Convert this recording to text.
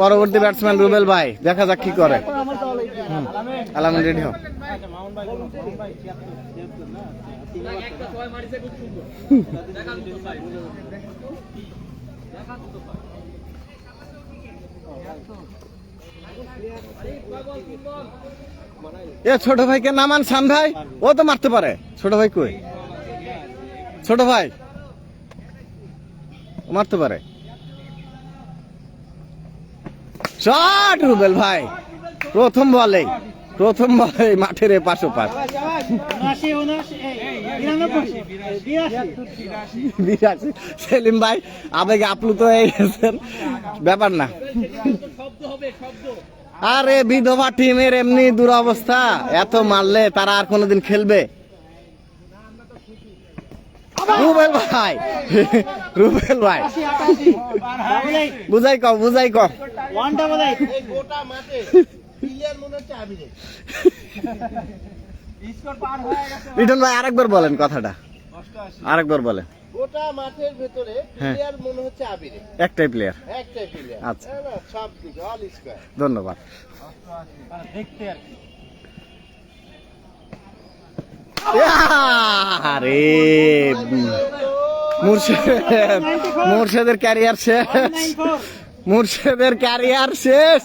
পরবর্তী ব্যাটসম্যান রুবেল ভাই, দেখা যাক কি করে। আলামিন রেডি হোক। এ ছোট ভাইকে নামান শান ভাই, ও তো মারতে পারে। ছোট ভাই কই? ছোট ভাই মারতে পারে। শট রুবেল ভাই, প্রথম বলে মাঠের এপাশ ওপাশ। সেলিম ভাই আবেগে আপ্লুত হয়ে গেছেন, ব্যাপার না। আরে বিধবা টিমের এমনি দুরবস্থা, এত মারলে তারা আর কোনোদিন খেলবে? রুবেল ভাই, রুবেল ভাই বুঝাই কম। লিটন ভাই আরেকবার বলেন কথাটা, আরেকবার বলেন। গোটা মাঠের ভেতরে প্লেয়ার মনে হচ্ছে আবিরে, একটাই প্লেয়ার। আচ্ছা, সব দিকে অল স্কয়ার। ধন্যবাদ। দেখতে আর কি। আরে মুর্শেদের ক্যারিয়ার শেষ, মুর্শেদের ক্যারিয়ার শেষ।